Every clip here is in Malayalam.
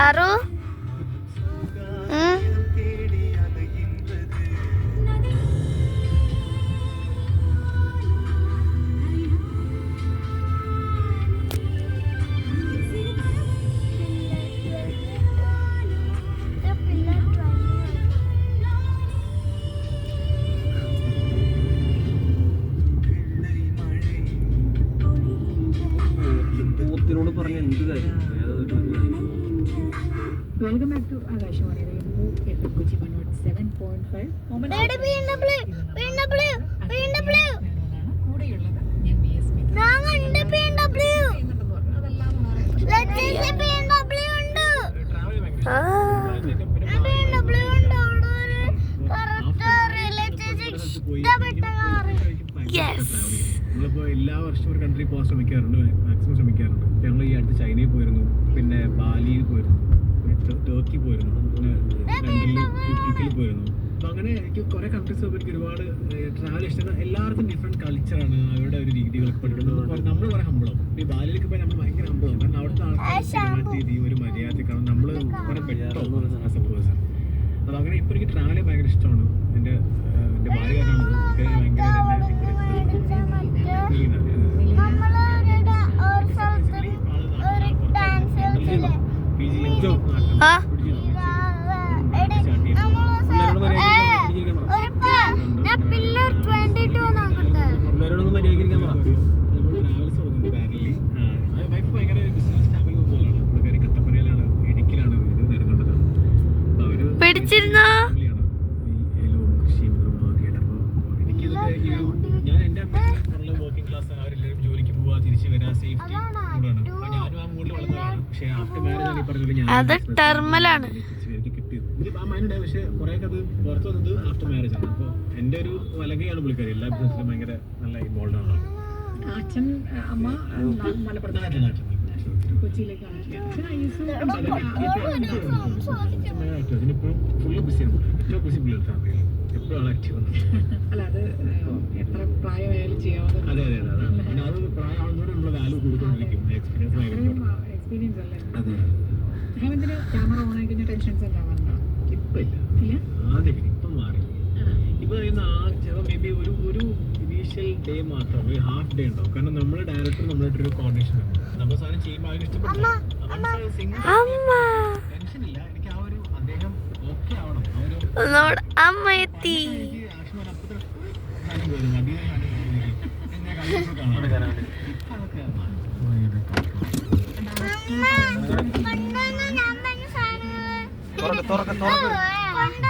പാറു പറഞ്ഞ എന്ത് കാര്യം. Welcome back to Akashvani rainbow FM Kochi 107.5. കൂടെയുള്ളത് ഞാൻ BS മിത്ര. നമ്മളിപ്പോൾ എല്ലാ വർഷവും ഒരു കൺട്രി പോകാൻ ശ്രമിക്കാറുണ്ട്, മാക്സിമം ശ്രമിക്കാറുണ്ട്. ഞങ്ങൾ ഈ അടുത്ത് ചൈനയിൽ പോയിരുന്നു, പിന്നെ ബാലിയിൽ പോയിരുന്നു, ടർക്കി പോയിരുന്നു, പിന്നെ ലണ്ടനിൽ യുകെയിൽ പോയിരുന്നു. അപ്പം അങ്ങനെ എനിക്ക് കുറേ കൺട്രീസ് എനിക്ക് ഒരുപാട് ട്രാവൽ ഇഷ്ടമാണ്. എല്ലാവർക്കും ഡിഫറെൻറ്റ് കൾച്ചറാണ്, അവരുടെ ഒരു രീതികളൊക്കെ പഠിക്കുന്നത്. നമ്മൾ കുറേ ഹമ്പിളാവും. ഈ ബാലിയിലേക്ക് പോയി നമ്മൾ ഭയങ്കര ഹമ്പിളാവും. കാരണം അവിടുത്തെ ആൾക്കാർ രീതി ഒരു മര്യാദ കാരണം നമ്മൾ കുറേ ബെറ്ററാവും ആസ് എ പേഴ്സൺ. അപ്പോൾ അങ്ങനെ ഇപ്പോൾ എനിക്ക് ട്രാവൽ ചെയ്യാൻ ഭയങ്കര ഇഷ്ടമാണ്. എൻ്റെ ഭാര്യ കാരണമാണ് ഭയങ്കര പിടിച്ചിരുന്നോ? ഞാൻ എൻ്റെ വർക്കിംഗ് ക്ലാസ് അവരെല്ലാവരും ജോലിക്ക് പോവാ തിരിച്ചു വരാൻ സേഫ്റ്റി കൂടാണ്. ഞാനും ആ മൂഡിൽ വളർന്നതാണ്. പക്ഷേ ആഫ്റ്റർ മാരേജ് ആണ് ഈ പറഞ്ഞത് അത് ടെർമലാണ്. പക്ഷെ കുറെ അത് പുറത്തു വന്നത് ആഫ്റ്റർ മാരേജ് ആണ്. അപ്പോൾ എൻ്റെ ഒരു വലകയാണ് പുള്ളിക്കാരി. എല്ലാ ബിസിനസ്സിലും ഭയങ്കര നല്ല ഇൻവോൾവ് ആണ്. അച്ഛൻ അമ്മ മലപ്പുറത്ത് കൊച്ചിയിലേക്കാണ്. അതിനിപ്പോൾ ഫുള്ള് ബിസിയാണ്. ഏറ്റവും ബിസി പുള്ളി ഫാമിലിയിൽ എപ്പോഴും ആക്റ്റീവ് ആണ്. അല്ല അത് എത്ര പ്രായമായാലും ചെയ്യാവുന്ന. അതെ അതെ അതെ പിന്നെ അത് പ്രായമാകുന്നതോടെ നമ്മൾ വാല്യൂ കൊടുക്കൊണ്ടിരിക്കും. എക്സ്പീരിയൻസ് എക്സ്പീരിയൻസ് അല്ലേ? അതെ. ഹേമന്തിന് ക്യാമറ ഓൺ ആയി കഴിഞ്ഞാൽ ടെൻഷൻസ് ഉണ്ടാവാറുണ്ടോ? ഇപ്പം ഇല്ല, ആദ്യം ഇപ്പം മാറി. ഇപ്പം ചിലപ്പോൾ മേ ബി ഒരു ഇനീഷ്യൽ ഡേ മാത്രം, ഒരു ഹാഫ് ഡേ ഉണ്ടാവും. കാരണം നമ്മൾ ഡയറക്ടർ നമ്മളായിട്ടൊരു കോർഡിനേഷൻ ഉണ്ട്. നമ്മൾ സാധനം ചെയ്യുമ്പോൾ അതിന് ഇഷ്ടപ്പെട്ടില്ല ടെൻഷൻ ഇല്ല. എനിക്ക് ആ ഒരു അദ്ദേഹം ഓക്കെ ആവണം. ആ ഒരു അമ്മ എത്തി.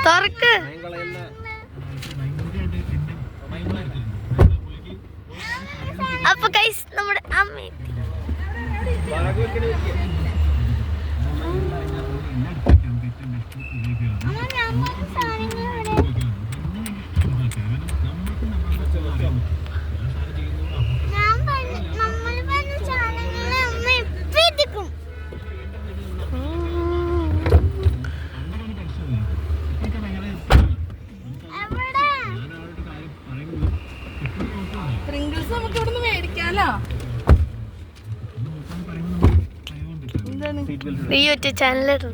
തുറക്ക്. അപ്പൊ ഗൈസ് നമ്മുടെ അമ്മ എത്തി. പ്രിങ്കിൾസ് നമുക്ക് ഇവിടുന്ന് മേടിക്കാലോ. ഈ ഒറ്റ ചാനലിടും.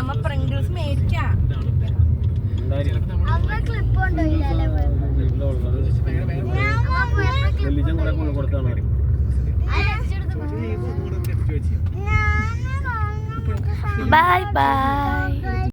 അമ്മ പ്രിങ്കിൾസ് മേടിക്കാം. Bye bye.